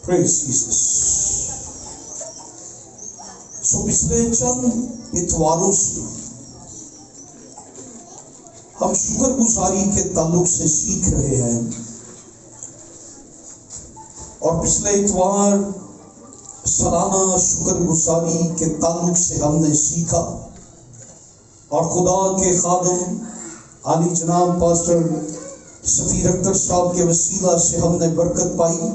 Praise Jesus. So پچھلے چند اتواروں سے ہم شکر گزاری کے تعلق سے سیکھ رہے ہیں، اور پچھلے اتوار سالانہ شکر گزاری کے تعلق سے ہم نے سیکھا، اور خدا کے خادم عالی جناب پاسٹر سفیر اختر صاحب کے وسیلہ سے ہم نے برکت پائی۔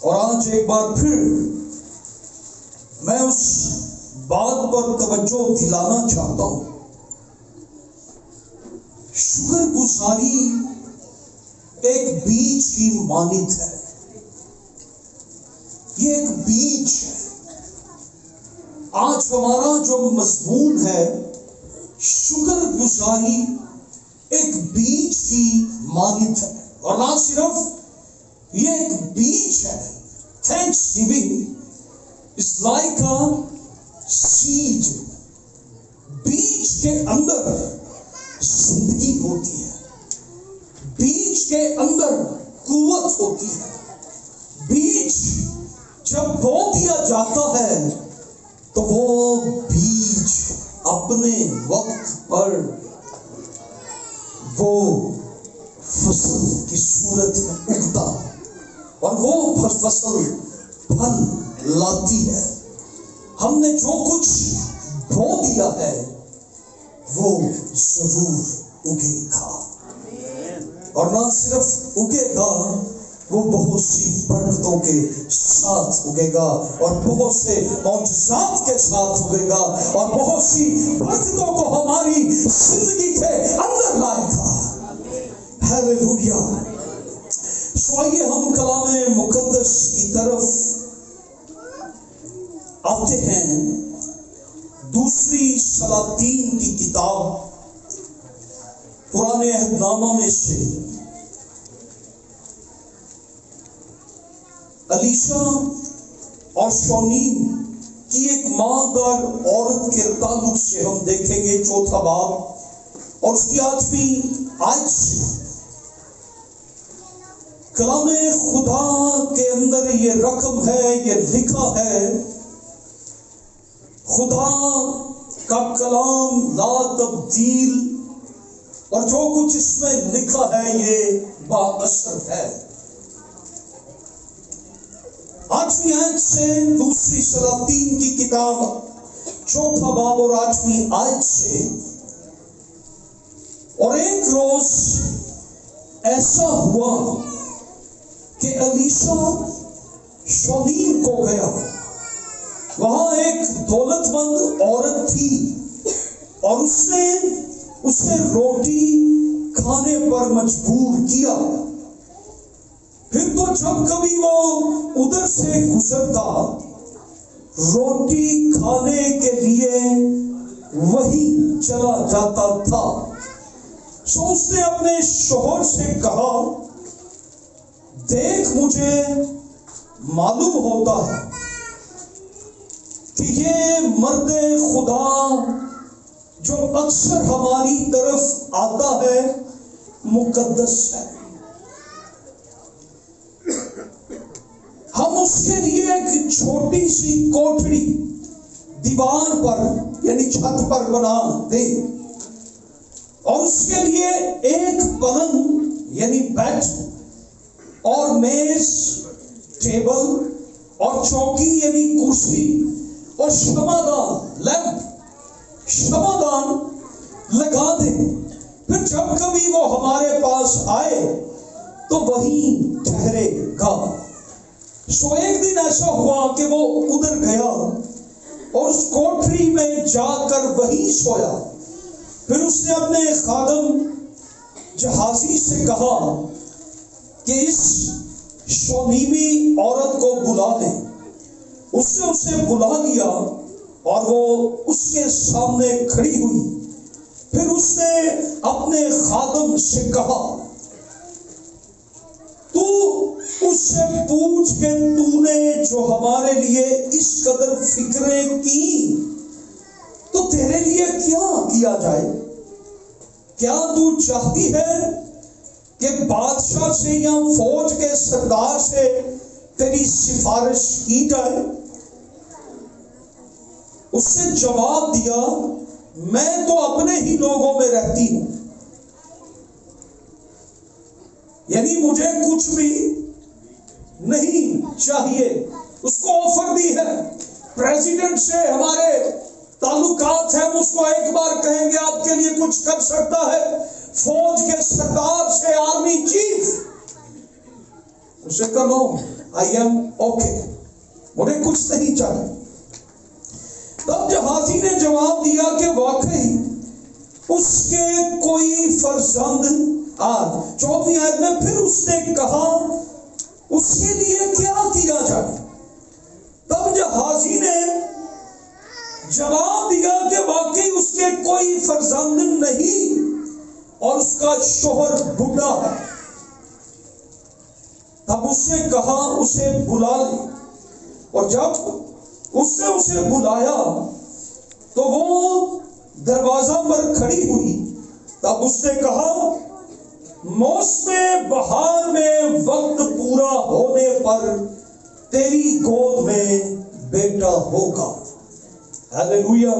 اور آج ایک بار پھر میں اس بات پر توجہ دلانا چاہتا ہوں، شکر گزاری ایک بیج کی مانند ہے، یہ ایک بیج ہے۔ آج ہمارا جو مضمون ہے، شکر گزاری ایک بیج کی مانند ہے، اور نہ صرف یہ ایک بیج ہے، thanksgiving is like a seed. بیج کے اندر زندگی ہوتی ہے، بیج کے اندر قوت ہوتی ہے۔ بیج جب بو دیا جاتا ہے تو وہ بیج اپنے وقت پر وہ فصل کی صورت میں اگتا ہے، اور وہ فصل پھل لاتی ہے۔ ہم نے جو کچھ بو دیا ہے وہ ضرور اگے گا، اور نہ صرف اگے گا، وہ بہت سی برکتوں کے ساتھ اگے گا، اور بہت سے معجزات کے ساتھ اگے گا، اور بہت سی برکتوں کو ہماری زندگی کے اندر لائے گا۔ ہیلیلویا۔ سو آئیے ہم کلام مقدس کی طرف آتے ہیں۔ دوسری سلاطین کی کتاب پرانے عہد نامہ میں سے الیشا اور شونیم کی ایک مالدار عورت کے تعلق سے ہم دیکھیں گے، چوتھا باب اور اس کی 8ویں آیت سے۔ کلام خدا کے اندر یہ رقم ہے، یہ لکھا ہے، خدا کا کلام لا تبدیل، اور جو کچھ اس میں لکھا ہے یہ با اثر ہے۔ 8ویں آیت سے دوسری سلاطین کی کتاب چوتھا باب اور 8ویں آیت سے۔ اور ایک روز ایسا ہوا کہ الیشا شونیم کو گیا، وہاں ایک دولت مند عورت تھی، اور اس نے اسے روٹی کھانے پر مجبور کیا۔ پھر تو جب کبھی وہ ادھر سے گزرتا، روٹی کھانے کے لیے وہی چلا جاتا تھا۔ سو اس نے اپنے شوہر سے کہا، دیکھ مجھے معلوم ہوتا ہے کہ یہ مرد خدا جو اکثر ہماری طرف آتا ہے مقدس ہے۔ ہم اس کے لیے ایک چھوٹی سی کوٹھڑی دیوار پر یعنی چھت پر بنا دے، اور اس کے لیے ایک پلنگ یعنی بیڈ اور میز، ٹیبل اور چوکی یعنی کرسی، اور شمعدان لیمپ، شمعدان لگا دے۔ پھر جب کبھی وہ ہمارے پاس آئے تو وہیں ٹھہرے گا۔ سو ایک دن ایسا ہوا کہ وہ ادھر گیا اور اس کوٹھری میں جا کر وہیں سویا۔ پھر اس نے اپنے خادم جہازی سے کہا کہ اس شونیمی عورت کو بلا لے۔ اس نے اسے بلا لیا اور وہ اس کے سامنے کھڑی ہوئی۔ پھر اس نے اپنے خادم سے کہا، تو اس سے پوچھ کہ تو نے جو ہمارے لیے اس قدر فکریں کی تو تیرے لیے کیا کیا جائے؟ کیا تو چاہتی ہے کہ بادشاہ سے یا فوج کے سردار سے تیری سفارش کی جائے؟ اس سے جواب دیا، میں تو اپنے ہی لوگوں میں رہتی ہوں، یعنی مجھے کچھ بھی نہیں چاہیے۔ اس کو آفر دی ہے، پریزیڈنٹ سے ہمارے تعلقات ہیں، ہم اس کو ایک بار کہیں گے آپ کے لیے کچھ کر سکتا ہے۔ فوج کے سردار سے، آرمی چیف، اسے کہو آئی ایم اوکے، مجھے کچھ نہیں چاہیے۔ تب جہازی نے جواب دیا کہ واقعی اس کے کوئی فرزند 14ویں آیت میں پھر اس نے کہا اس کے لیے کیا کیا جائے؟ تب جہازی نے جواب دیا کہ واقعی اس کے کوئی فرزند نہیں اور اس کا شوہر بوڑھا ہے۔ تب اس نے کہا اسے بلا لے، اور جب اس نے اسے بلایا تو وہ دروازہ پر کھڑی ہوئی۔ تب اس نے کہا موسم بہار میں وقت پورا ہونے پر تیری گود میں بیٹا ہوگا۔ ہیلیلویا۔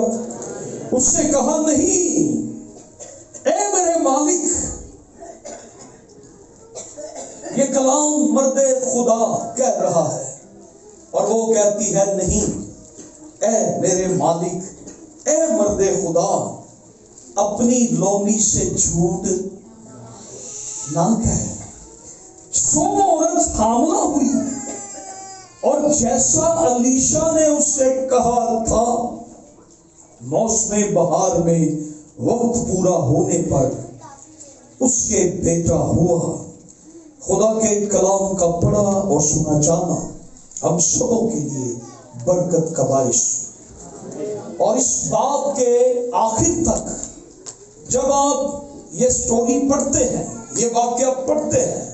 اس نے کہا نہیں اے میرے مالک، یہ کلام مرد خدا کہہ رہا ہے، اور وہ کہتی ہے نہیں اے میرے مالک، اے مرد خدا، اپنی لونڈی سے جھوٹ نہ کہہ۔ سو وہ عورت حاملہ ہوئی، اور جیسا الیشا نے اس سے کہا تھا، موسم بہار میں وقت پورا ہونے پر اس کے بیٹا ہوا۔ خدا کے کلام کا پڑھا اور سنا جانا ہم سبوں کے لیے برکت کا باعث۔ اور اس باب کے آخر تک جب آپ یہ سٹوری پڑھتے ہیں، یہ واقعہ پڑھتے ہیں،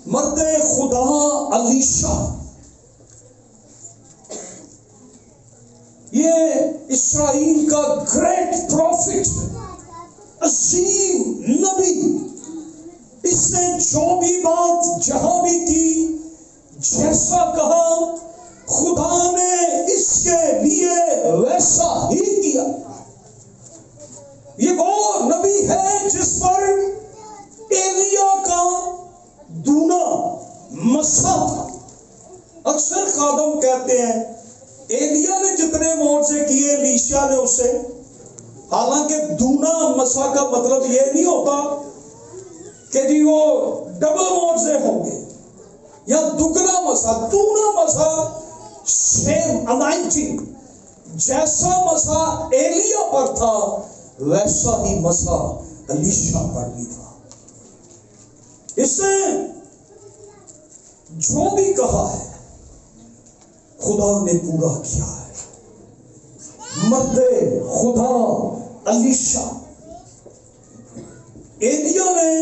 مرد خدا الیشا، یہ اسرائیل کا گریٹ پروفٹ، عظیم نبی، اس نے جو بھی بات جہاں بھی کی، جیسا کہا، خدا نے اس کے لیے ویسا ہی کیا۔ یہ وہ نبی ہے جس پر ایلیا کا دونا مسا تھا۔ اکثر خادم کہتے ہیں ایلیا نے جتنے معجزے کیے الیشا نے اسے، حالانکہ دونا مسا کا مطلب یہ نہیں ہوتا کہ جی وہ ڈبل معجزے ہوں گے یا دگنا مسا، دونا مسا، سیم انائنٹنگ، جیسا مسا ایلیا پر تھا ویسا ہی مسا الیشا پر بھی تھا۔ اس نے جو بھی کہا ہے خدا نے پورا کیا ہے۔ مرد خدا الیشا، ایلیا نے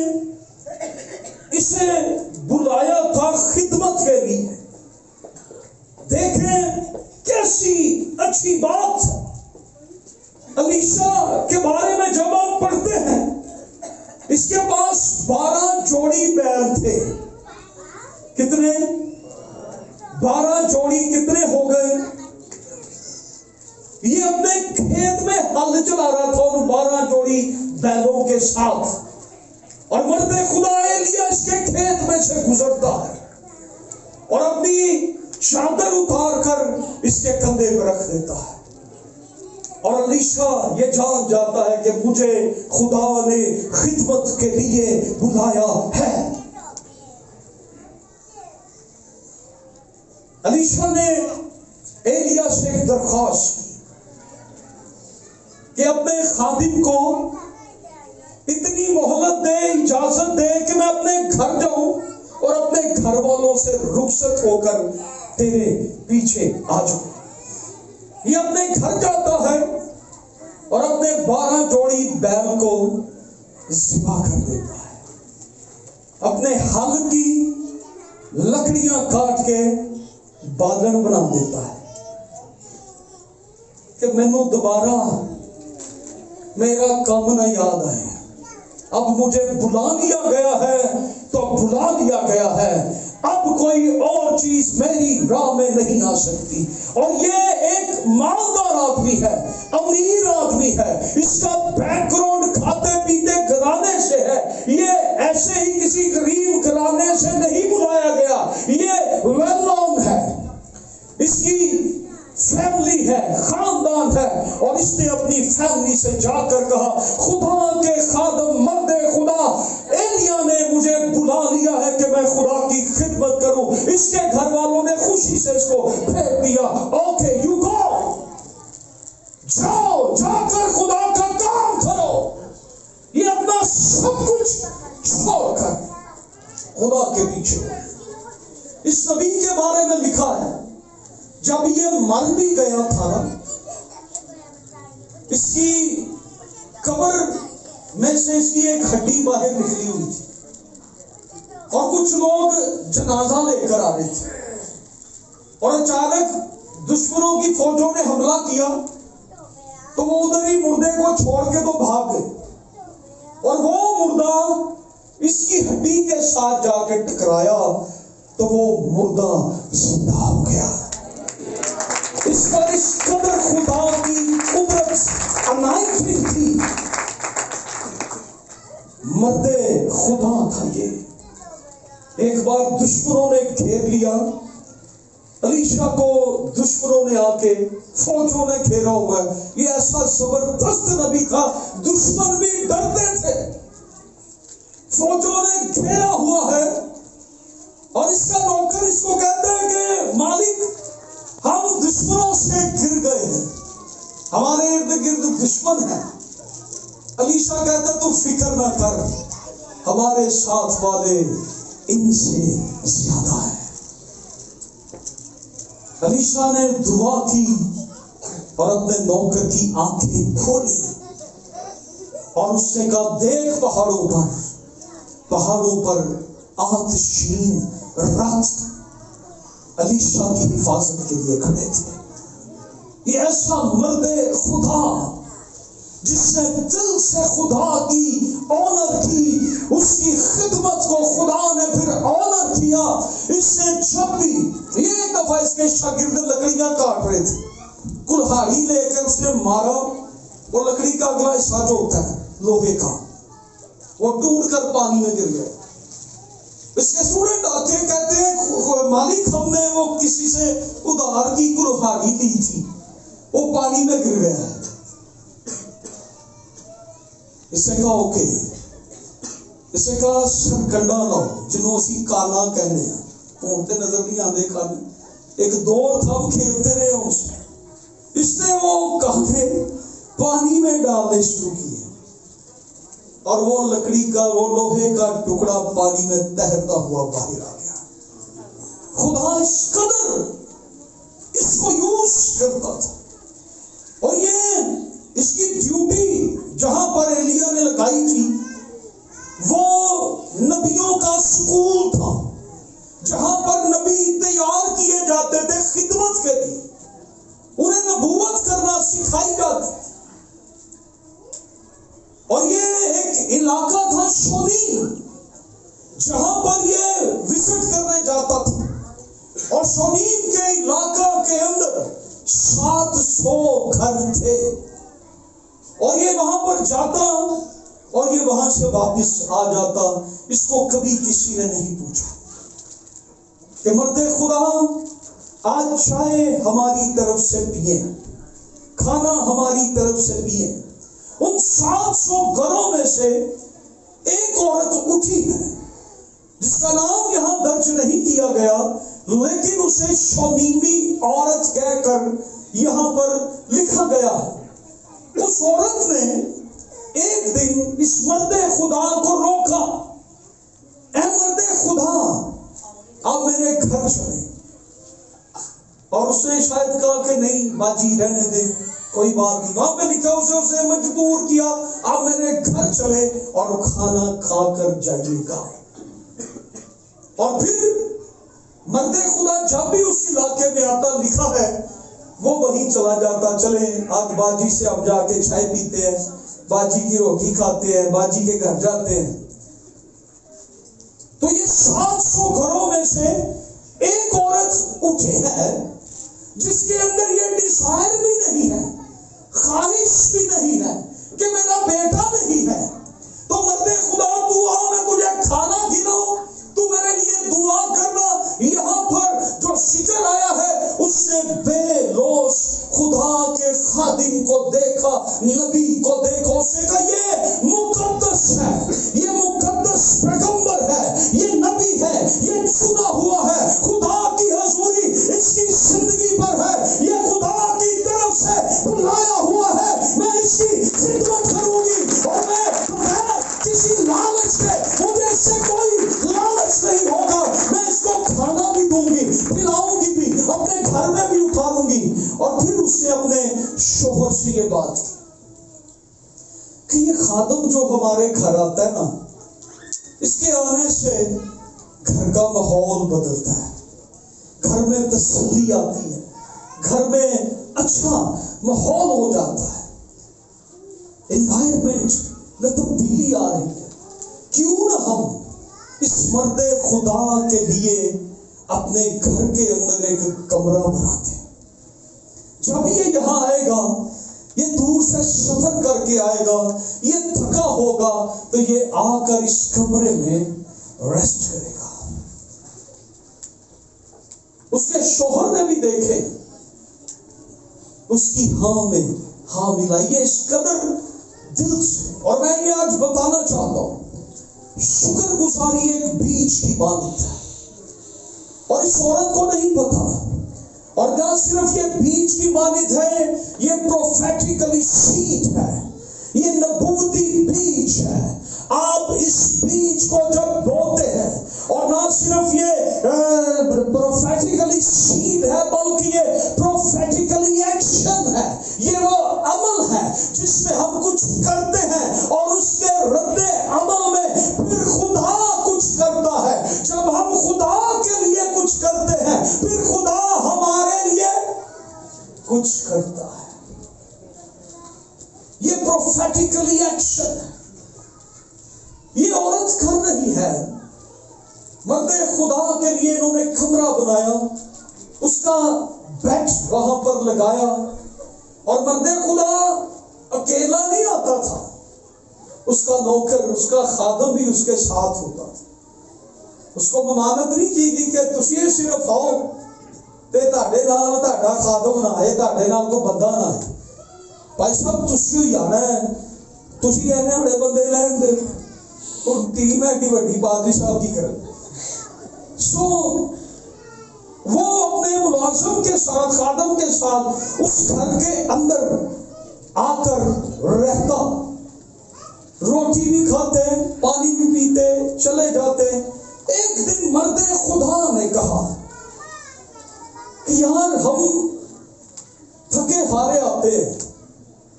اسے بلایا تھا خدمت کے لیے۔ دیکھیں کیسی اچھی بات الیشا کے بارے میں جب آپ پڑھتے ہیں، اس کے پاس 12 جوڑی بیل تھے۔ کتنے؟ 12 جوڑی کتنے ہو گئے؟ یہ اپنے کھیت میں ہل چلا رہا تھا ان 12 جوڑی بیلوں کے ساتھ، اور مرد خدا ایلیا اس کے کھیت میں سے گزرتا ہے اور اپنی چادر اتار کر اس کے کندھے پر رکھ دیتا ہے، اور الیشا یہ جان جاتا ہے کہ مجھے خدا نے خدمت کے لیے بلایا ہے۔ الیشا نے ایلیا سے ایک درخواست کی کہ اپنے خادم کو اتنی مہلت دے، اجازت دے کہ میں اپنے گھر جاؤں اور اپنے گھر والوں سے رخصت ہو کر تیرے پیچھے آ جاؤں۔ یہ اپنے گھر جاتا ہے اور اپنے 12 جوڑی بیل کو ذبح کر دیتا ہے، اپنے ہل کی لکڑیاں کاٹ کے بالن بنا دیتا ہے کہ مینوں دوبارہ میرا کام نہ یاد آئے، اب مجھے بلا لیا گیا ہے تو بلا لیا گیا ہے، اب کوئی اور چیز میری راہ میں نہیں آ سکتی. اور یہ ایک مالدار آدمی ہے، امیر آدمی ہے، اس کا بیک گراؤنڈ کھاتے پیتے گھرانے سے ہے. یہ ایسے ہی کسی غریب گھرانے سے نہیں بلایا گیا، یہ ویل نون ہے، اس کی فیملی ہے، خاندان ہے. اور اس نے اپنی فیملی سے جا کر کہا خدا کے خادم مرد خدا ایلیا نے مجھے بلا لیا ہے کہ میں خدا کی خدمت کروں. اس کے گھر والوں نے خوشی سے اس کو پھیر دیا. اوکے یو گو، جاؤ، جا کر خدا کا کام کرو. یہ اپنا سب کچھ چھوڑ کر خدا کے پیچھے. اس نبی کے بارے میں لکھا ہے جب یہ مر بھی گیا تھا، اس کی قبر میں سے اس کی ایک ہڈی باہر نکلی ہوئی تھی، اور کچھ لوگ جنازہ لے کر آ رہے تھے، اور اچانک دشمنوں کی فوجوں نے حملہ کیا تو وہ ادھر ہی مردے کو چھوڑ کے تو بھاگ گئے، اور وہ مردہ اس کی ہڈی کے ساتھ جا کے ٹکرایا تو وہ مردہ زندہ ہو گیا. اس پر اس قدر خدا کی قدرت عنایت تھی. مرد خدا تھا یہ. ایک بار دشمنوں نے گھیر لیا علیشا کو، دشمنوں نے آ کے فوجوں نے گھیرا ہوا ہے. یہ ایسا زبردست نبی تھا، دشمن بھی ڈرتے تھے. فوجوں نے گھیرا ہوا ہے، اور اس کا نوکر اس کو کہتا ہے کہ مالک ہم دشمنوں سے گر گئے ہیں، ہمارے ارد گرد دشمن ہیں. علیشا کہتا تو فکر نہ کر، ہمارے ساتھ والے ان سے زیادہ ہیں. علیشا نے دعا کی اور اپنے نوکر کی آنکھیں کھولی، اور اس نے کہا دیکھ پہاڑوں پر آتشین رات علیشا کی حفاظت کے لیے کھڑے تھے. یہ ایسا مرد خدا جس نے دل سے خدا کی آنر کی، اس کی خدمت کو خدا نے پھر آنر کیا. اس نے جب بھی ایک دفعہ اس کے شاگرد لکڑیاں کاٹ رہے تھے، کلہاڑی لے کر اس نے مارا، اور لکڑی کا اگلا حصہ جو ہوتا ہے لوہے کا وہ ٹوٹ کر پانی میں گر گیا. اس کے اسٹوڈنٹ آتے ہیں، کہتے ہیں مالک ہم نے وہ کسی سے ادھار کی کلہاڑی لی تھی، وہ پانی میں گر گیا ہے. اس نے کہا اوکے. اس نے کہا سرکنڈا لاؤ، جنہوں اسی کانا کہنے ہیں، پونٹے نظر نہیں آتے کھانے. ایک دور تھا وہ کھیلتے رہے ان سے. اس نے وہ کانے پانی میں ڈالنے شروع کیے، اور وہ لکڑی کا وہ لوہے کا ٹکڑا پانی میں تیرتا ہوا باہر آ گیا. خدا اس قدر اس کو یوز کرتا تھا. اور یہ اس کی ڈیوٹی جہاں پر ایلیا نے لگائی تھی وہ نبیوں کا سکول تھا، جہاں پر نبی تیار کیے جاتے تھے خدمت کے لیے، انہیں نبوت کرنا سکھائی جاتی. اور یہ ایک علاقہ تھا شونیم، جہاں پر یہ وزٹ کرنے جاتا تھا. اور شونیم کے علاقہ کے اندر 700 گھر تھے، اور یہ وہاں پر جاتا اور یہ وہاں سے واپس آ جاتا. اس کو کبھی کسی نے نہیں پوچھا کہ مرد خدا آج چائے ہماری طرف سے پیے، کھانا ہماری طرف سے پیے. ان 700 گھروں میں سے ایک عورت اٹھی ہے جس کا نام یہاں درج نہیں کیا گیا، لیکن اسے شونیمی عورت کہہ کر یہاں پر لکھا گیا. اس عورت نے ایک دن اس مرد خدا کو روکا، اے مرد خدا آپ میرے گھر چلے. اور اس نے شاید کہا کہ نہیں باجی رہنے دے، کوئی بات نہیں. وہاں پہ لکھا اسے مجبور کیا آپ میرے گھر چلے اور کھانا کھا کر جائیے گا. اور پھر مرد خدا جب بھی اس علاقے میں آتا، لکھا ہے وہ وہیں چلا جاتا. چلے آج باجی سے اب جا کے چائے پیتے ہیں، باجی کی روٹی کھاتے ہیں، باجی کے گھر جاتے ہیں. تو 700 گھروں میں سے ایک عورت اٹھی ہے جس کے اندر یہ ڈیزائر بھی نہیں ہے, خواہش بھی نہیں ہے کہ میرا بیٹا نہیں ہے, تو مرد خدا تو آ, میں تجھے کھانا کھلاؤں, تو میرے لیے دعا کرنا. یہاں پر جو ذکر آیا ہے اس نے بے لوث خدا کے خادم کو دیکھا, نبی کو دیکھا, اس نے کہا یہ مقدس ہے, یہ مقدس پیغمبر ہے, یہ نبی ہے, یہ چنا ہوا ہے, خدا کی حضوری اس کی زندگی پر ہے, یہ خدا کی طرف سے بلایا ہوا ہے, میں اس کی خدمت کروں گی, اور میں کسی لالچ سے, مجھے اس سے کوئی لالچ نہیں ہوگا, میں اس کو کھانا بھی دوں گی, پلاؤں گی بھی, اپنے گھر میں بھی اتاروں گی. اور پھر اس نے اپنے شوہر سے یہ بات کی کہ یہ خادم جو ہمارے گھر آتا ہے نا, اس کے آنے سے گھر کا ماحول بدلتا ہے, گھر میں تسلی آتی ہے, گھر میں اچھا ماحول ہو جاتا ہے, انوائرمنٹ میں تبدیلی آ رہی ہے. کیوں نہ ہم اس مرد خدا کے لیے اپنے گھر کے اندر ایک کمرہ بناتے ہیں. جب یہ یہاں آئے گا, یہ دور سے سفر کر کے آئے گا, یہ تھکا ہوگا, تو یہ آ کر اس کمرے میں ریسٹ کرے گا. اس کے شوہر نے بھی دیکھے, اس کی ہاں میں ہاں ملائیے اس قدر دل سے. اور میں یہ آج بتانا چاہتا ہوں, شکر گزاری ایک بیج کی مانند ہے, اور اس عورت کو نہیں پتا. اور نہ صرف یہ بیج کی مانند ہے, یہ پروفیٹیکلی سیڈ ہے, یہ نبوتی بیج ہے. آپ اس بیج کو جب بوتے ہیں, اور نہ صرف یہ پروفیٹیکلی سیڈ ہے, بلکہ یہ پروفیٹیکلی ایکشن ہے. یہ وہ عمل ہے جس میں ہم کچھ کرتے ہیں, اور اس کے رد عمل میں پھر خدا کچھ کرتا ہے. جب ہم خدا کے لیے کچھ کرتے ہیں, پھر خدا ہمارے لیے کچھ کرتا ہے. یہ پروفیٹیکلی ایکشن ہے. یہ عورت کر رہی ہے, مرد خدا کے لیے انہوں نے کمرہ بنایا, اس کا بیڈ وہاں پر لگایا, اور مرد خدا اکیلا نہیں آتا تھا, اس کا نوکر, اس کا خادم بھی اس کے ساتھ ہوتا تھا. اس کو ممانت نہیں کی گئی کہ تسی صرف آؤ تے تہاڈے نال تہاڈا خادم نہ آئے, تہاڈے نال کوئی بندہ نہ آئے. بھائی صاحب تسی ہی آنا ہے, تسی اینے بڑے بندے لین دے, ٹیم ہے کہ وڈی بادشاہ کی کرے. سو وہ اپنے ملازم کے ساتھ, خادم کے ساتھ اس گھر کے اندر آ کر رہتا, روٹی بھی کھاتے, پانی بھی پیتے, چلے جاتے. ایک دن مرد خدا نے کہا کہ یار ہم تھکے ہارے آتے ہیں,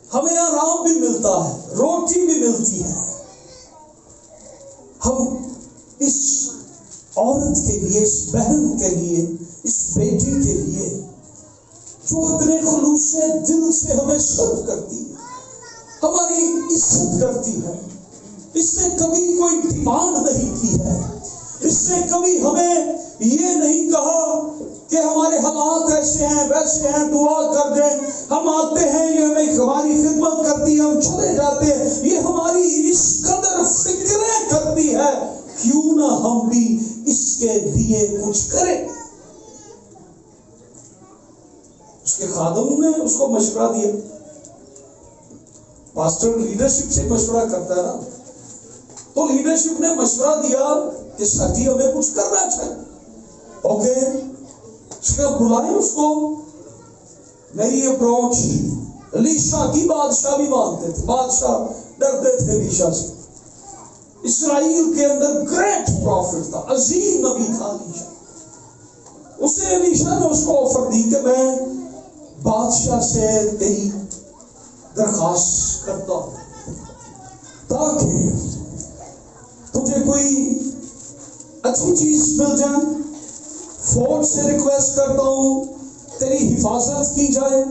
ہمیں آرام بھی ملتا ہے, روٹی بھی ملتی ہے, ہم اس عورت کے لیے, اس بہن کے لیے, اس بیٹی کے لیے جو اتنے خلوص سے دل سے ہمیں سرو کرتی ہے, ہماری عزت کرتی ہے, اس نے کبھی کوئی ڈیمانڈ نہیں کی ہے, اس نے کبھی ہمیں یہ نہیں کہا کہ ہمارے حالات ایسے ہیں ویسے ہیں, دعا کر دیں, ہم آتے ہیں, یہ ہمیں ہماری خدمت کرتی ہے, ہم چلے جاتے ہیں. یہ ہماری اس قدر فکریں کرتی ہے, کیوں نہ ہم بھی اس کے لیے کچھ کریں. اس کے خادم نے اس کو مشورہ دیا, پاسٹر لیڈرشپ سے مشورہ کرتا ہے نا, تو لیڈرشپ نے مشورہ دیا کہ سر جی ہمیں کچھ کرنا چاہیے. اوکے, اس کا بلائیں اس کو. میری اپروچ, الیشا کی بادشاہ بھی مانتے تھے, بادشاہ ڈرتے تھے الیشا سے. اسرائیل کے اندر گریٹ پروفٹ تھا, عظیم نبی تھا الیشا. اسے الیشا نے اس کو آفر دی کہ میں بادشاہ سے تیری درخواست کرتا ہوں تاکہ تجھے کوئی اچھی چیز مل جائے. فوج سے ریکویسٹ کرتا ہوں تیری حفاظت کی جائے,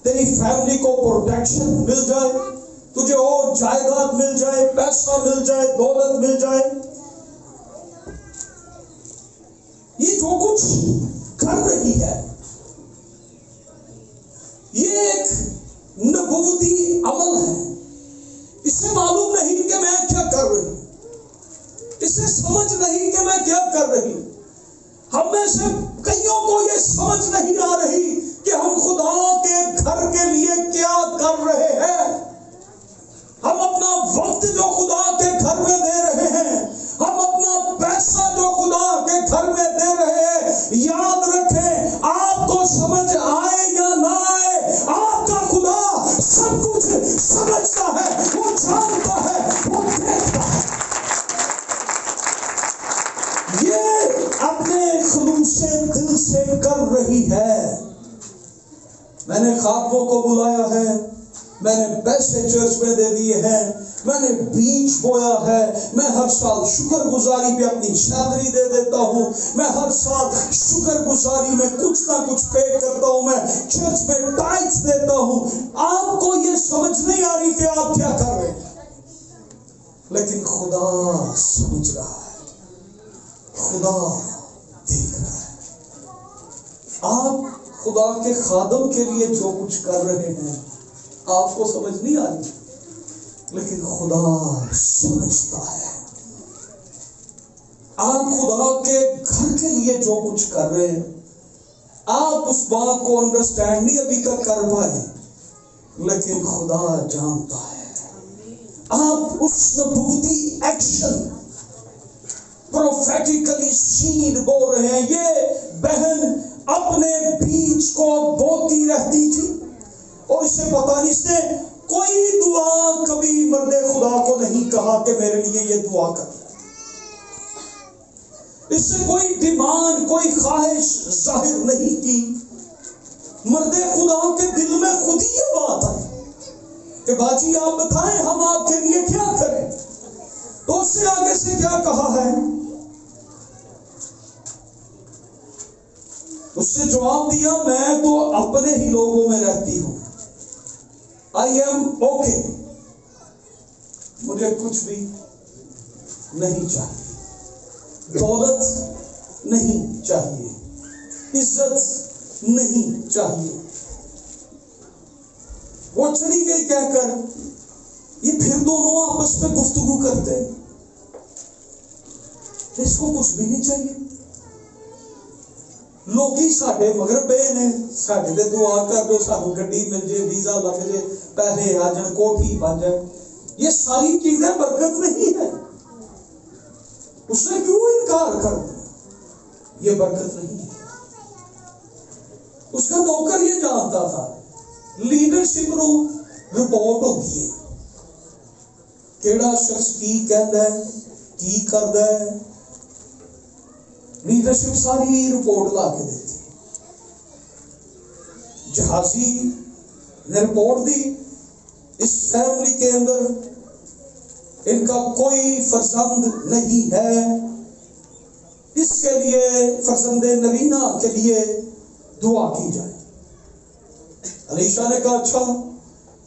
تیری فیملی کو پروٹیکشن مل جائے, تجھے اور جائیداد مل جائے, پیسہ مل جائے, دولت مل جائے. یہ جو کچھ کر رہی ہے یہ ایک نبوتی عمل ہے. اسے معلوم نہیں کہ میں کیا کر رہی ہوں, اسے سمجھ نہیں کہ میں کیا کر رہی ہوں. ہم میں سے کئیوں کو یہ سمجھ نہیں آ رہی کہ ہم خدا کے گھر کے لیے کیا کر رہے ہیں. ہم اپنا وقت جو خدا کے گھر میں دے رہے ہیں, ہم اپنا پیسہ جو خدا کے گھر میں دے رہے ہیں, یاد رکھیں آپ کو سمجھ آئے یا نہ آئے, آپ کا خدا سب کچھ سمجھتا ہے, وہ جانتا ہے, وہ دیکھتا ہے. یہ اپنے خلوص دل سے کر رہی ہے. میں نے خادموں کو بلایا ہے, میں نے پیسے چرچ میں دے دیے ہیں, میں نے بیج بویا ہے, میں ہر سال شکر گزاری پہ اپنی سیلری دے دیتا ہوں, میں ہر سال شکر گزاری میں کچھ نہ کچھ پے کرتا ہوں, میں چرچ میں ٹائٹس دیتا ہوں. آپ کو یہ سمجھ نہیں آ رہی کہ آپ کیا کر رہے ہیں, لیکن خدا سمجھ رہا ہے, خدا دیکھ رہا ہے. آپ خدا کے خادم کے لیے جو کچھ کر رہے ہیں آپ کو سمجھ نہیں آ رہی, لیکن خدا سمجھتا ہے. آپ خدا کے گھر کے لیے جو کچھ کر رہے ہیں آپ اس بات کو انڈرسٹینڈ نہیں ابھی تک کر پائے, لیکن خدا جانتا ہے. آپ اس نبوتی ایکشن پروفیٹیکلی سیڈ بول رہے ہیں. یہ بہن اپنے بیج کو بوتی رہتی تھی اور اسے پتا نہیں, اس نے کوئی دعا کبھی مرد خدا کو نہیں کہا کہ میرے لیے یہ دعا کر. اس سے کوئی ڈیمانڈ, کوئی خواہش ظاہر نہیں کی. مرد خدا کے دل میں خود ہی یہ بات آئی کہ باجی آپ بتائیں ہم آپ کے لیے کیا کریں. تو اس سے آگے سے کیا کہا ہے, اس سے جواب دیا میں تو اپنے ہی لوگوں میں رہتی ہوں, آئی ایم اوکے, مجھے کچھ بھی نہیں چاہیے, دولت نہیں چاہیے, عزت نہیں چاہیے. وہ چلی گئی کہہ کر. یہ پھر دونوں آپس میں گفتگو کرتے, اس کو کچھ بھی نہیں چاہیے. لوگی ساڈے مگر پے نے, ساڈے تے دعا کر دو سانو گڈی مل جائے, ویزا لگ جائے, پیسے آ جائیں, کوٹھی بن جائے. یہ ساری چیزیں برکت نہیں ہے. اس نے کیوں انکار کر دیا؟ یہ برکت نہیں ہے. اس کا نوکر یہ جانتا تھا لیڈرشپ نو رپورٹ ہوتی ہے, کیڑا شخص کی کہندا ہے, کی کردا ہے. لیڈرشپ ساری رپورٹ لا کے دیتی. جہازی نے رپورٹ دی, اس فیملی کے اندر ان کا کوئی فرزند نہیں ہے, اس کے لیے فرزند نرینہ کے لیے دعا کی جائے. علیشا نے کہا اچھا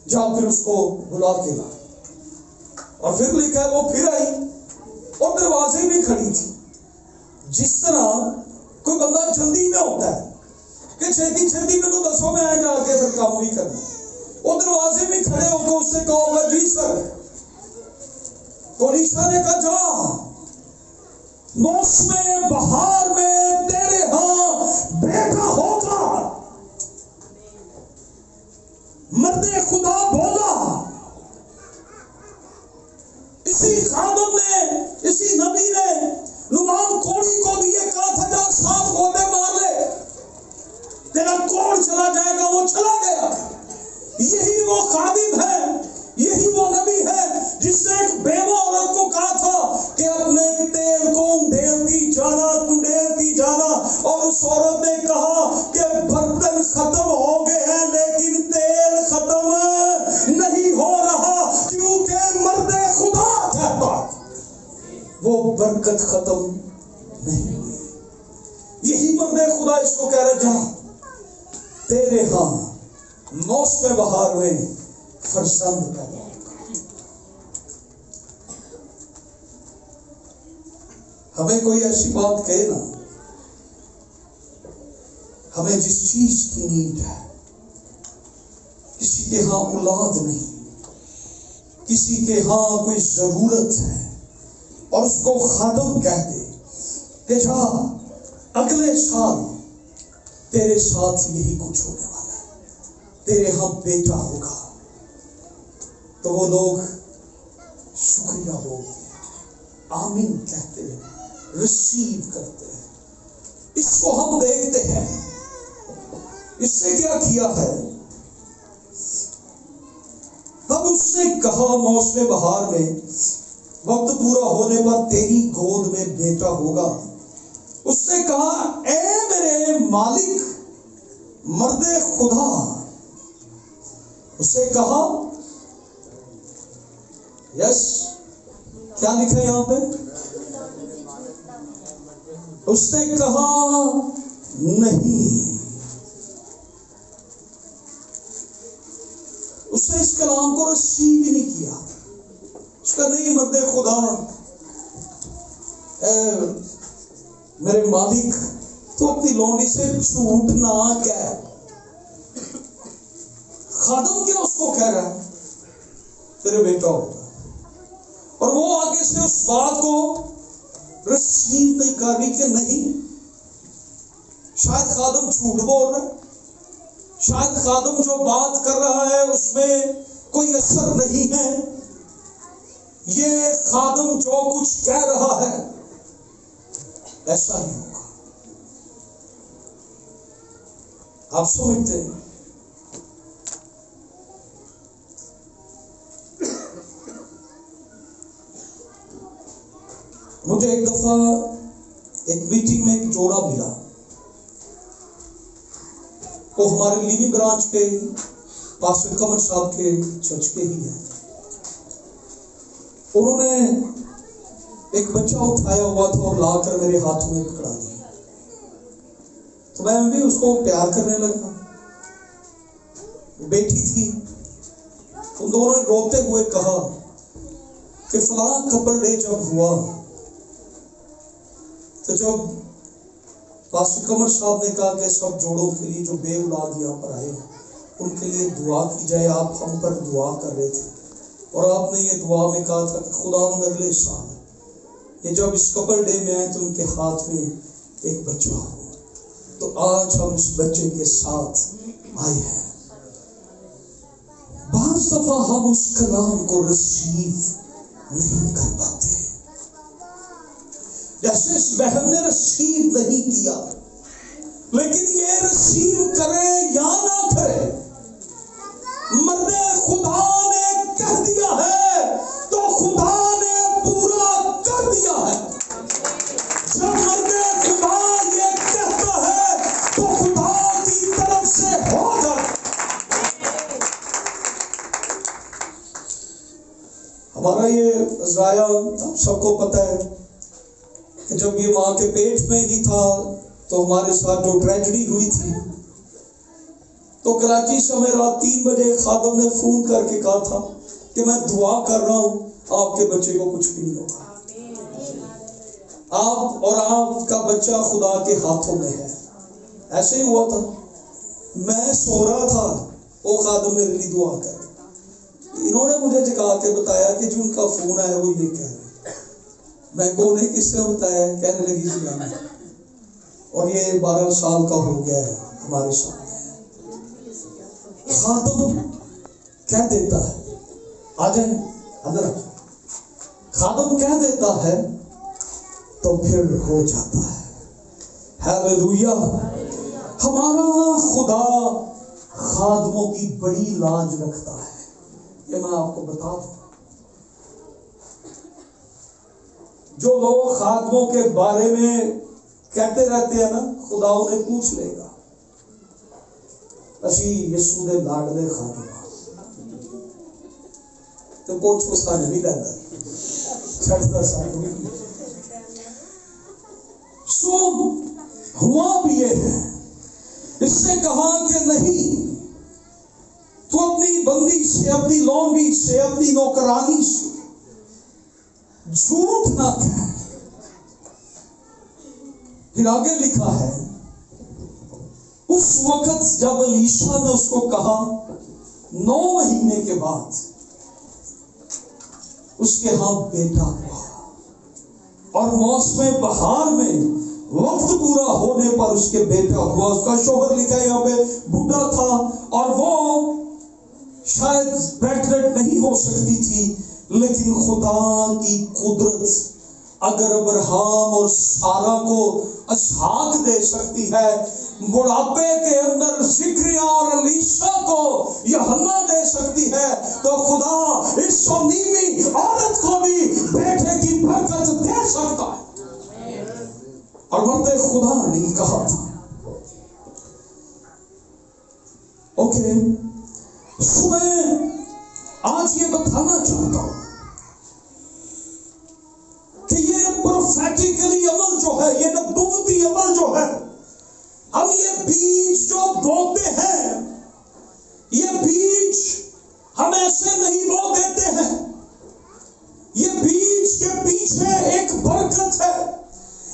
جا پھر اس کو بلا کے لا. اور پھر لکھا وہ پھر آئی اور دروازے میں کھڑی تھی. جس طرح کوئی بندہ جلدی میں ہوتا ہے کہ چھیتی چھیتی میں تو دسو میں آئے جا کے پھر کام بھی کرنا, وہ دروازے میں کھڑے ہو کے اس سے کہا ہوگا جی سر. تو علیشا نے کہا جا, موسم بہار میں تیرے ہاں بیٹا ہوگا. مرد خدا بولا. اسی خادم نے, اسی نبی نے نعمان کوڑی کو بھی یہ کہا تھا جا 7 گوتے مار لے, تیرا کوڑ چلا جائے گا. وہ چلا گیا. یہی وہ خادم ہے, یہی وہ نبی ہے جس نے ایک بیوہ عورت کو کہا تھا کہ اپنے تیل کو ڈھیلتی جانا, اور اس عورت نے کہا کہ برتن ختم ہو گئے ہیں لیکن تیل ختم نہیں ہو رہا, کیونکہ مرد خدا کہتا وہ برکت ختم نہیں ہوئی. یہی مرد خدا اس کو کہہ رہا جا تیرے ہاں موسم بہار میں فرزند پیدا ہوگا. ہمیں کوئی ایسی بات کہے نا ہمیں جس چیز کی نیڈ ہے، کسی کے ہاں اولاد نہیں، کسی کے ہاں کوئی ضرورت ہے اور اس کو خادم کہہ دے کہ جا اگلے سال تیرے ساتھ یہی کچھ ہونے والا ہے، تیرے ہاں بیٹا ہوگا، تو وہ لوگ شکریہ بولتے ہیں، آمین کہتے ہیں، ریسیو کرتے ہیں۔ اس کو ہم دیکھتے ہیں، اس نے کیا کیا ہے؟ تب اس نے کہا موسم بہار میں وقت پورا ہونے پر تیری گود میں بیٹا ہوگا۔ اس نے کہا اے میرے مالک مرد خدا، اسے کہا یس کیا لکھا ہے یہاں پہ؟ اس نے کہا نہیں۔ اس نے اس کلام کو ریسیو ہی نہیں کیا۔ اس کا نہیں مرد خدا، اے میرے مالک تو اپنی لونڈی سے جھوٹ نہ کہہ۔ خادم کیا اس کو کہہ رہا ہے تیرے بیٹا ہوگا، اور وہ آگے سے اس بات کو ریسیو نہیں کر رہی کہ نہیں، شاید خادم جھوٹ بول رہا ہے، شاید خادم جو بات کر رہا ہے اس میں کوئی اثر نہیں ہے، یہ خادم جو کچھ کہہ رہا ہے ایسا نہیں ہوگا۔ آپ سمجھتے ہیں؟ مجھے ایک دفعہ ایک میٹنگ میں ایک جوڑا ملا، وہ ہمارے لیوی برانچ کے پاسٹر قمر صاحب کے چرچ کے ہی ہیں۔ انہوں نے ایک بچہ اٹھایا ہوا تھا اور لا کر میرے ہاتھوں میں پکڑا دیا، تو میں بھی اس کو پیار کرنے لگا۔ بیٹی تھی، ان دونوں نے روتے ہوئے کہا کہ فلاں کپل ڈے جب ہوا تو جب پاسٹر قمر صاحب نے کہا کہ سب جوڑوں کے لیے جو بے اولاد یہاں پر آئے ان کے لیے دعا کی جائے، آپ ہم پر دعا کر رہے تھے اور آپ نے یہ دعا میں کہا تھا کہ خدا اگلے سال یہ جب اس کپل ڈے میں آئے تو ان کے ہاتھ میں ایک بچہ ہو، تو آج ہم اس بچے کے ساتھ آئے ہیں۔ بعض دفعہ ہم اس کلام کو ریسیو نہیں کر پاتے، جیسے اس بہن نے ریسیو نہیں کیا، لیکن یہ ریسیو کرے یا نہ کرے، مرد خدا نے کہہ دیا ہے تو خدا نے پورا کر دیا ہے۔ جب مرد خدا یہ کہتا ہے تو خدا کی طرف سے ہوگا۔ ہمارا یہ عزرائیل آپ سب کو پتہ ہے کہ جب یہ ماں کے پیٹ میں ہی تھا تو ہمارے ساتھ جو ٹریجڈی ہوئی تھی، تو کراچی سے ہمیں رات 3 بجے خادم نے فون کر کے کہا تھا کہ میں دعا کر رہا ہوں آپ کے بچے کو کچھ بھی نہیں ہوگا، آپ اور آپ کا بچہ خدا کے ہاتھوں میں ہے۔ ایسے ہی ہوا تھا، میں سو رہا تھا، وہ خادم میرے لیے دعا کر، انہوں نے مجھے جگا کے بتایا کہ جو ان کا فون آیا وہ یہ کہہ رہے، میں کو نے کس نے بتایا، کہنے لگی جی میں، اور یہ 12 سال کا ہو گیا ہے ہمارے ساتھ۔ خادم کہہ دیتا ہے آ جائیں اندر، خادم کہہ دیتا ہے تو پھر ہو جاتا ہے۔ ہیلیلویا! ہمارا خدا خادموں کی بڑی لاج رکھتا ہے، یہ میں آپ کو بتا دوں۔ جو لوگ خادموں کے بارے میں کہتے رہتے ہیں نا، خدا انہیں پوچھ لے گا، اسی یسوع دے لاڈلے خادم تو کچھ کو سانے نہیں رہتا چھڑتا سانو۔ سو ہوا بھی یہ ہے، اس نے کہا کہ نہیں، تو اپنی بندی سے، اپنی لونڈی سے، اپنی نوکرانی سے جھوٹ نہ کہہ۔ پھر آگے لکھا ہے اس وقت جب الیشا نے اس کو کہا 9 مہینے کے بعد اس کے ہاں بیٹا ہوا، اور موسم بہار میں وقت پورا ہونے پر اس کے بیٹا ہوا. اس کا شوہر لکھا ہے یہاں پہ بوڑھا تھا اور وہ شاید پریگننٹ نہیں ہو سکتی تھی، لیکن خدا کی قدرت اگر ابراہیم اور سارا کو اسحاق دے سکتی ہے، بڑھاپے کے اندر زکریا اور الیشا کو یوحنا دے سکتی ہے، تو خدا اس سنیمی عورت کو بھی بیٹے کی برکت دے سکتا ہے. اور مرد خدا نے کہا تھا. اوکے، صبح آج یہ بتانا چاہتا ہوں کہ یہ پروفیٹیکلی عمل جو ہے، یہ نبوتی عمل جو ہے، ہم یہ بیج جو بوتے ہیں، یہ بیج ہم ایسے نہیں بو دیتے ہیں. یہ بیج کے پیچھے ایک برکت ہے،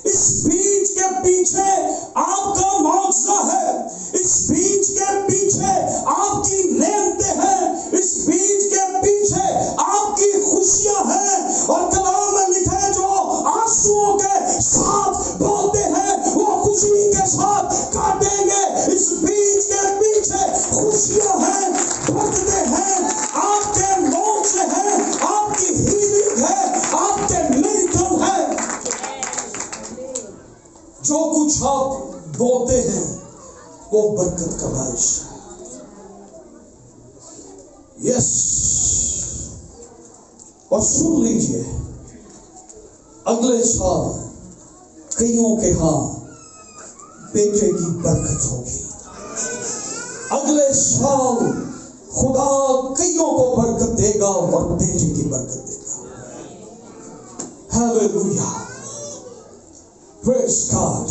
اس بیج کے پیچھے آپ کا معجزہ ہے، اس بیج کے پیچھے آپ کی نعمتیں ہیں، اس بیج کے پیچھے آپ کی خوشیاں ہیں. اور کلام میں لکھا ہے جو آنسوؤں کے ساتھ بولتے ہیں وہ خوشی کے ساتھ کاٹیں گے. اس بیج کے پیچھے خوشیاں ہیں، برکتیں ہیں، آپ کے موت سے ہیں، آپ کی ہیلنگ ہے، آپ کے میریکل ہے. جو کچھ آپ بوتے ہیں وہ برکت کا باعث ہے. یس. اور سن لیجئے، اگلے سال کئیوں کے ہاں بیٹے کی برکت ہوگی. اگلے سال خدا کئیوں کو برکت دے گا اور بیٹے کی برکت دے گا. ہیلیلویا، پریز گاڈ.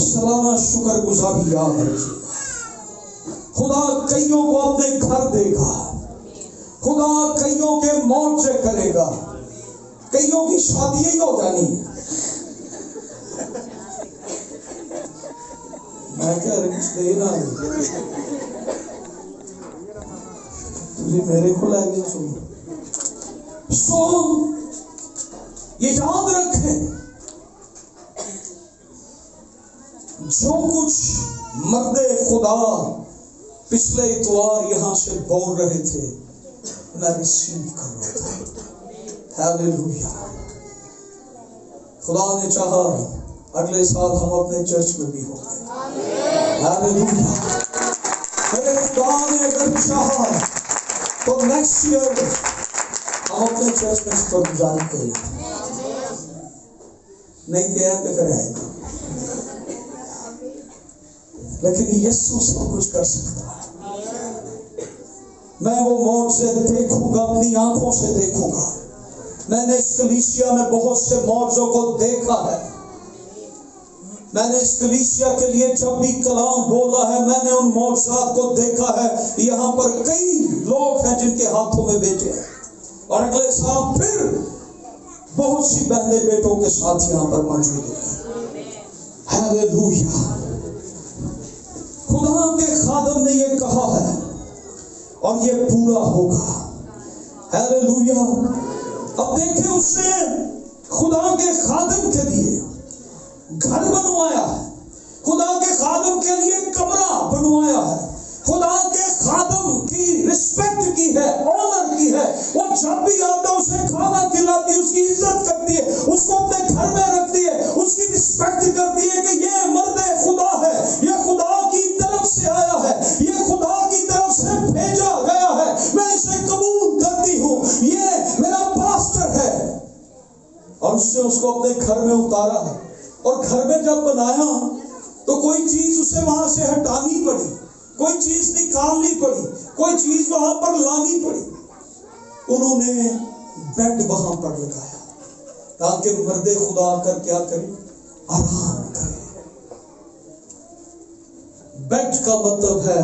سلامہ شکر گزاری یاد رکھیے. خدا کئیوں کو اپنے گھر دے گا، خدا کئیوں کے موت سے کرے گا. کئیوں کی شادی ہی ہو جانی ہے. میں کہہ رہا دینا تجھے میرے کو لے گئے. سو یہ یاد رکھیں، جو کچھ مرد خدا پچھلے اتوار یہاں سے بول رہے تھے میں ریسیو کر رہا تھا. ہیلیلویا. خدا نے چاہا اگلے سال ہم اپنے چرچ میں بھی ہوں گے. ہیلیلویا. میرے خدا نے اگر چاہا تو نیکسٹ ایئر ہم اپنے چرچ میں اس پر گزاری کریں گے. نہیں دیا تو کرائے گا، لیکن یسوع سب کچھ کر سکتا ہے. میں وہ معجزے دیکھوں گا، اپنی آنکھوں سے دیکھوں گا. میں نے اس کلیسیا میں بہت سے معجزوں کو دیکھا ہے. میں نے اس کلیسیا کے لیے جب بھی کلام بولا ہے میں نے ان معجزات کو دیکھا ہے. یہاں پر کئی لوگ ہیں جن کے ہاتھوں میں بیٹے ہیں، اور اگلے سال پھر بہت سی بہنیں بیٹوں کے ساتھ یہاں پر موجود ہیں. ہیلیلویا. خدا کے خادم نے یہ کہا ہے اور یہ پورا ہوگا. ہیلیلویا. اب دیکھیں اس نے خدا کے خادم کے لیے گھر بنوایا ہے، خدا کے خادم کے لیے کمرہ بنوایا ہے، خدا کے خادم کی رسپیکٹ کی ہے، آنر کی ہے. وہ جب بھی آتا ہے اسے کھانا کھلاتی ہے، اس کی عزت کرتی ہے، اس کو اپنے گھر میں رکھتی ہے، اس کی رسپیکٹ کرتی ہے کہ یہ مرد خدا ہے، یہ خدا کی طرف سے آیا ہے، یہ خدا کی طرف سے بھیجا گیا ہے، میں اسے قبول کرتی ہوں، یہ میرا پاسٹر ہے. اور اس نے اس کو اپنے گھر میں اتارا ہے. اور گھر میں جب بنایا تو کوئی چیز اسے وہاں سے ہٹانی پڑی، کوئی چیز نکالنی پڑی، کوئی چیز وہاں پر لانی پڑی. انہوں نے بیڈ وہاں پر لگایا تاکہ مرد خدا کر کیا کرے، آرام کرے. بیڈ کا مطلب ہے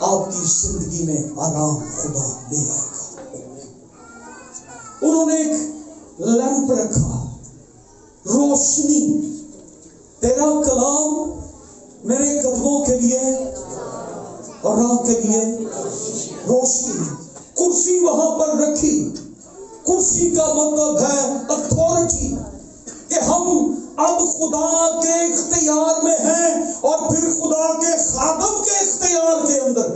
آپ کی زندگی میں آرام خدا دے آئے گا. انہوں نے ایک لیمپ رکھا، روشنی. تیرا کلام میرے قدموں کے اور راہ کے لیے روشنی. کرسی وہاں پر رکھی. کرسی کا مطلب ہے اتھارٹی، کہ ہم اب خدا کے اختیار میں ہیں اور پھر خدا کے خادم کے اختیار کے اندر.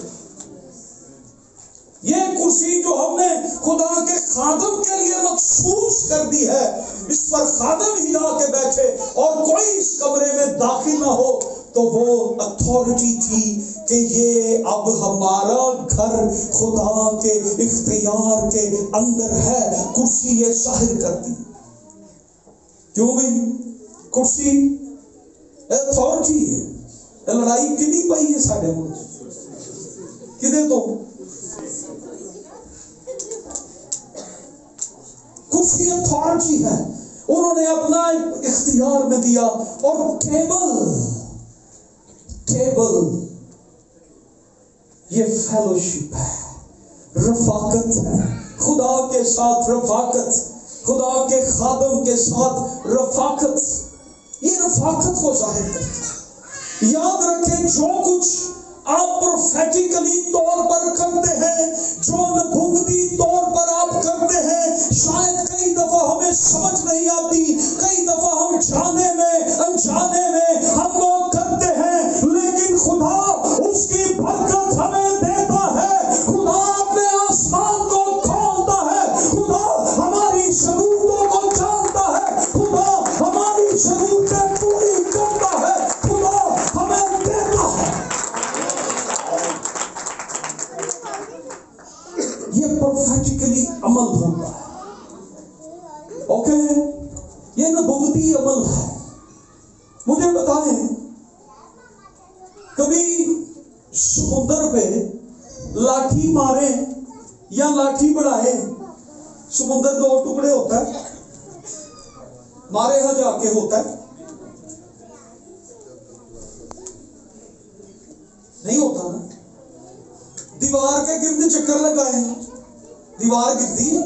یہ کرسی جو ہم نے خدا کے خادم کے لیے مخصوص کر دی ہے، اس پر خادم ہی آ کے بیٹھے اور کوئی اس کمرے میں داخل نہ ہو، تو وہ اتھارٹی تھی کہ یہ اب ہمارا گھر خدا کے اختیار کے اندر ہے. کرسی یہ ظاہر کرتی. کیوں بھائی؟ کرسی اتھارٹی ہے. لڑائی کدی پئی ہے ساڈے ملک کدے تو؟ کرسی اتھارٹی ہے. انہوں نے اپنا اختیار میں دیا. اور ٹیبل یہ فیلوشپ ہے، رفاقت ہے. خدا کے ساتھ رفاقت، خدا کے خادم کے ساتھ رفاقت. یہ رفاقت کو ظاہر کرتا ہے. یاد رکھیں، جو کچھ آپ پروفیٹیکلی طور پر کرتے ہیں، جو نبوتی طور پر آپ کرتے ہیں، شاید کئی دفعہ ہمیں سمجھ نہیں آتی، کئی دفعہ ہم جانے میں انجانے میں ہم لوگ کرتے ہیں، لیکن خدا اس کی برکت ہمیں دیتا ہے. خدا اپنے آسمان کو کھولتا ہے. خدا ہماری ضرورتوں کو جانتا ہے. خدا ہماری ضرورتیں پوری کرتا ہے. خدا ہمیں دیتا ہے. یہ پروفیٹیکلی عمل ہوتا ہے. اوکے، یہ نبوتی عمل ہے. مجھے بتائیں، کبھی سمندر پہ لاٹھی مارے یا لاٹھی بڑھائے، سمندر 2 ٹکڑے ہوتا ہے، مارے ہاں جا کے ہوتا ہے؟ نہیں ہوتا نا. دیوار کے گرد چکر لگائے، دیوار گرتی ہے.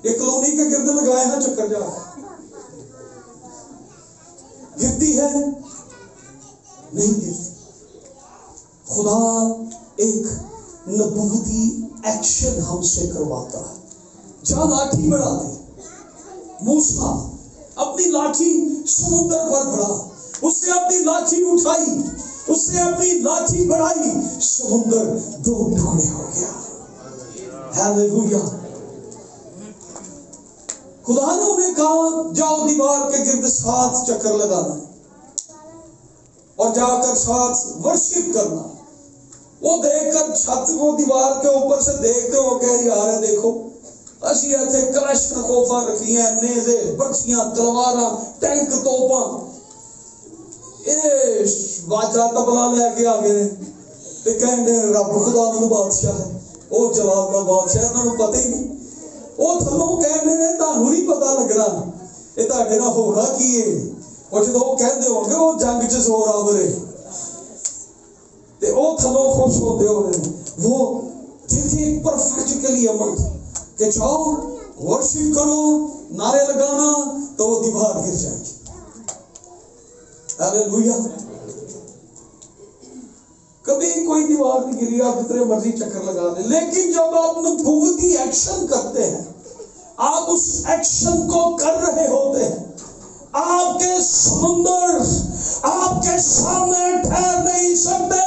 ایک کالونی کے گرد لگائے نا چکر جا گرتی ہے؟ نہیں گرتی. خدا ایک نبوتی ایکشن ہم سے کرواتا ہے. جہاں لاٹھی بڑھا دے، موسیٰ اپنی لاٹھی سمندر پر بڑھا، اس نے اپنی لاٹھی اٹھائی، اس نے اپنی لاٹھی بڑھائی، سمندر 2 ٹکڑے ہو گیا. ہاللیلویا. خدا نے انہیں کہا جاؤ دیوار کے گرد 7 چکر لگانا اور جا کر 7 ورشپ کرنا. وہ دیکھ کر چھت کو دیوار کے اوپر سے دیکھتے ہو کہ یار دیکھو اسی ایتھے کلشن کوفا رکھی ہیں، نیزے، برچیاں، تلواراں، ٹینک، توپاں. اے واجہ تبلا لے کے آ گئے تے کہندے رب خدا نوں بادشاہ ہے. وہ جواب دا بادشاہ انہاں نوں پتہ ہی نہیں. وہ تھلوں کہندے نے تانوں نہیں پتہ لگنا اے تہاڈے نال ہونا کی ہے. اور جدوں وہ کہندے ہون گے وہ جنگ 'چ زور آورے تے وہ تھلوں خوش ہوتے ہونے. وہ دیکھیں ایک پرفیکٹلی عمل کہ جاؤ ورشپ کرو، نعرے لگانا، تو وہ دیوار گر جائے گی. ہاللیلویا. کبھی کوئی دیوار نہیں گری، آپ جتنے مرضی چکر لگا دیں. لیکن جب آپ نبوتی ایکشن کرتے ہیں، آپ اس ایکشن کو کر رہے ہوتے ہیں، آپ کے سمندر آپ کے سامنے ٹھہر نہیں سکتے.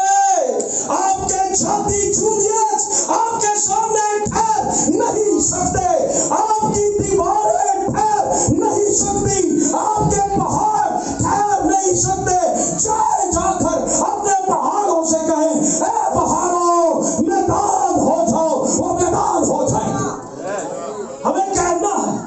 آپ کے چھاتی جولیٹ آپ کے سامنے ٹھہر نہیں سکتے. آپ کی دیواریں ٹھہر نہیں سکتی. آپ کے پہاڑ ٹھہر نہیں سکتے. جائے جا کر اپنے پہاڑوں سے کہیں اے پہاڑوں میدان ہو جاؤ، وہ میدان ہو جائیں گے. ہمیں کہنا ہے،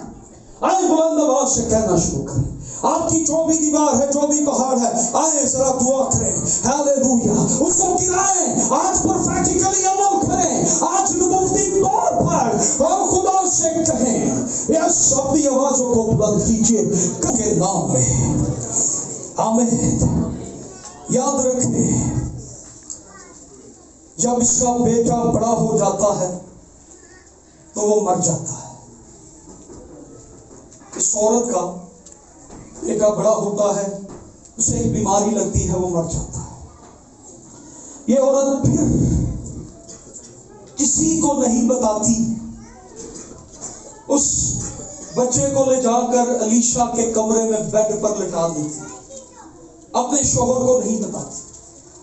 آئے بلند آواز سے کہنا شروع کریں. آپ کی جو بھی دیوار ہے، جو بھی پہاڑ ہے، آئے ذرا دعا کریں. ہاللیلویا. اس کو گرائیں. آج پروفیٹیکلی عمل کریں. آج نبوتی طور پر اور خدا سے کہیں. یس، اپنی آوازوں کو بلند کیجیے کے نام میں. آمین. یاد رکھیں، جب اس کا بیٹا بڑا ہو جاتا ہے تو وہ مر جاتا ہے. اس عورت کا بیٹا بڑا ہوتا ہے، اسے ایک بیماری لگتی ہے، وہ مر جاتا ہے. یہ عورت پھر کسی کو نہیں بتاتی، اس بچے کو لے جا کر علیشا کے کمرے میں بیڈ پر لٹا دیتی، اپنے شوہر کو نہیں بتاتی،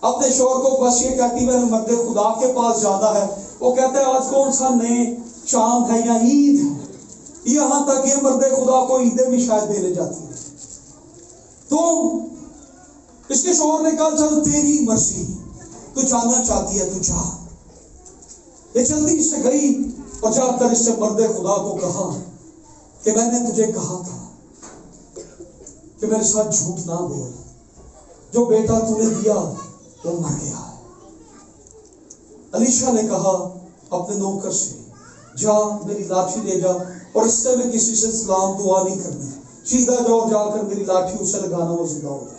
اپنے شوہر کو بس یہ کہتی میں نے مرد خدا کے پاس جانا ہے۔ وہ کہتے ہیں آج کون سا نئے چاند ہے یا عید ہے، یہاں تک یہ مرد خدا کو عیدیں بھی شاید دینے جاتی ہے۔ تو اس کے شوہر نے کہا چل تیری مرضی، تو جانا چاہتی ہے تو جا۔ یہ جلدی سے گئی اور جا کر اس سے مرد خدا کو کہا کہ میں نے تجھے کہا تھا کہ میرے ساتھ جھوٹ نہ بول، جو بیٹا تو نے دیا وہ مر گیا ہے۔ علیشا نے کہا اپنے نوکر سے جا میری لاٹھی لے جا، اور اس سے میں کسی سے سلام دعا نہیں کرنی، سیدھا جاؤ جا کر میری لاٹھی اسے لگانا، وہ زندہ ہو جائے۔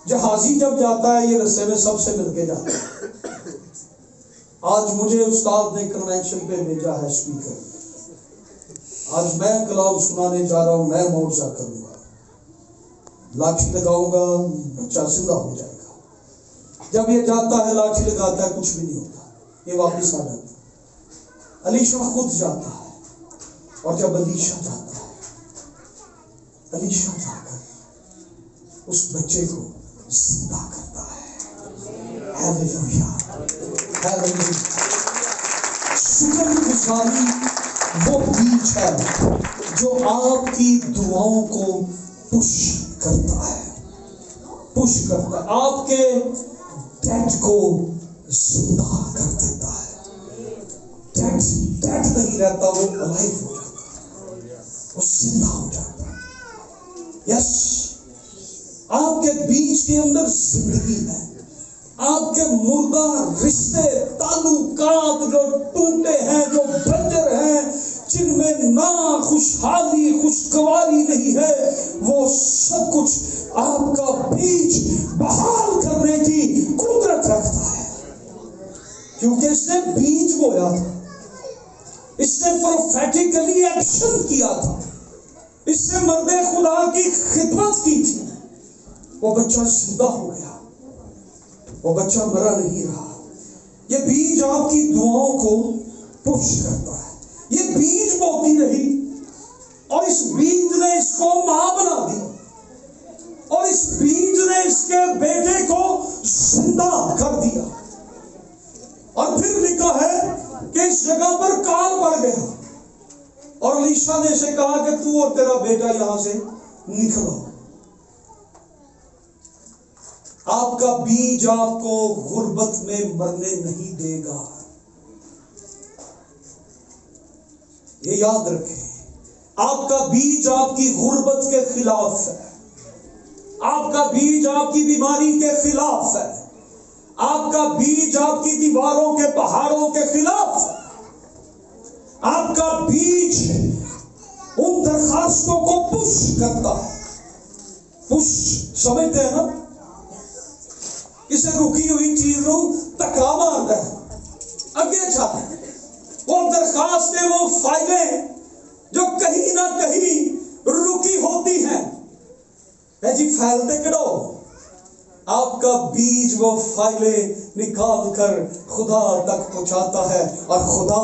جہازی جب جاتا ہے یہ رستے میں سب سے مل کے جاتا ہے۔ آج مجھے استاد نے کنونشن پہ بھیجا ہے اسپیکر، آج میں کلام سنانے جا رہا ہوں، میں معجزہ کروں گا، لاٹھی لگاؤں گا بچہ زندہ ہو جائے گا۔ جب یہ جاتا ہے لاٹھی لگاتا ہے کچھ بھی نہیں ہوتا، یہ واپس آ جاتا ہے۔ علیشا خود جاتا ہے، اور جب علیشا جاتا ہے، علیشا جا کر اس بچے کو زندہ کرتا ہے۔ Hallelujah, hallelujah. شکر گزاری وہ بیج ہے جو آپ کی دعاؤں کو پش کرتا ہے، پش کرتا ہے، آپ کے ڈیڈ کو زندہ کر دیتا ہے۔ ڈیڈ نہیں رہتا، وہ الائیو ہو جاتا ہے، وہ زندہ ہو جاتا ہے۔ یس، آپ کے بیچ کے اندر زندگی ہے، آپ کے مردہ رشتے تعلقات جو ٹوٹے ہیں، جو بنجر ہیں، جن میں نہ خوشحالی خوشگواری نہیں ہے، وہ سب کچھ آپ کا بیج بحال کرنے کی قدرت رکھتا ہے، کیونکہ اس نے بیج بویا تھا، اس نے پروفیٹیکلی ایکشن کیا تھا، اس نے مرد خدا کی خدمت کی تھی۔ وہ بچہ زندہ ہو گیا، وہ بچہ مرا نہیں رہا۔ یہ بیج آپ کی دعاؤں کو پش کرتا ہے۔ یہ بیج بوتی رہی، اور اس بیج نے اس کو ماں بنا دی، اور اس بیج نے اس کے بیٹے کو زندہ کر دیا۔ اور پھر لکھا ہے کہ اس جگہ پر کال پڑ گیا، اور علیشا نے اسے کہا کہ تو اور تیرا بیٹا یہاں سے نکلو۔ آپ کا بیج آپ کو غربت میں مرنے نہیں دے گا، یہ یاد رکھیں۔ آپ کا بیج آپ کی غربت کے خلاف ہے، آپ کا بیج آپ کی بیماری کے خلاف ہے، آپ کا بیج آپ کی دیواروں کے پہاڑوں کے خلاف ہے، آپ کا بیج ان درخواستوں کو پش کرتا ہے۔ پش سمجھتے ہیں نا، اسے رکی ہوئی چیز نو دھکا مارتا ہے، اگے چاہتا ہے۔ وہ درخواستیں، وہ فائلیں جو کہیں نہ کہیں رکی ہوتی ہیں، اے جی پھیلتے کڑو، آپ کا بیج وہ فائلیں نکال کر خدا تک پہنچاتا ہے، اور خدا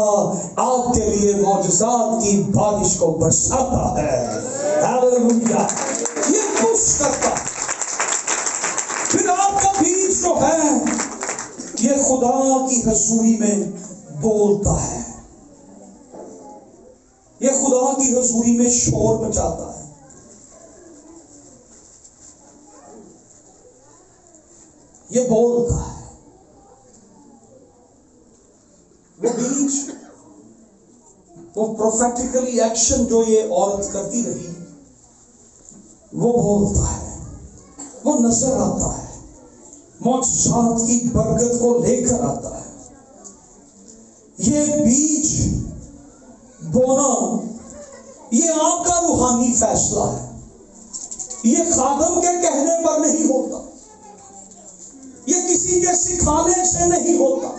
آپ کے لیے معجزات کی بارش کو برساتا ہے۔ ہیلیلویا، یہ پش کرتا ہے۔ پھر آپ کا بیج جو ہے یہ خدا کی حضوری میں بولتا ہے، یہ خدا کی حضوری میں شور مچاتا ہے۔ یہ بولتا ہے، وہ بیج، وہ پروفیٹیکلی ایکشن جو یہ عورت کرتی رہی، وہ بولتا ہے، وہ نظر آتا ہے، معجزات کی برکت کو لے کر آتا ہے۔ یہ بیج بونا یہ آپ کا روحانی فیصلہ ہے، یہ خادم کے کہنے پر نہیں ہوتا، یہ کسی کے سکھانے سے نہیں ہوتا،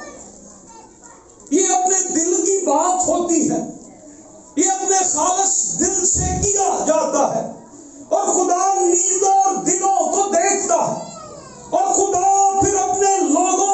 یہ اپنے دل کی بات ہوتی ہے، یہ اپنے خالص دل سے کیا جاتا ہے، اور خدا نیندوں اور دلوں کو دیکھتا ہے، اور خدا پھر اپنے لوگوں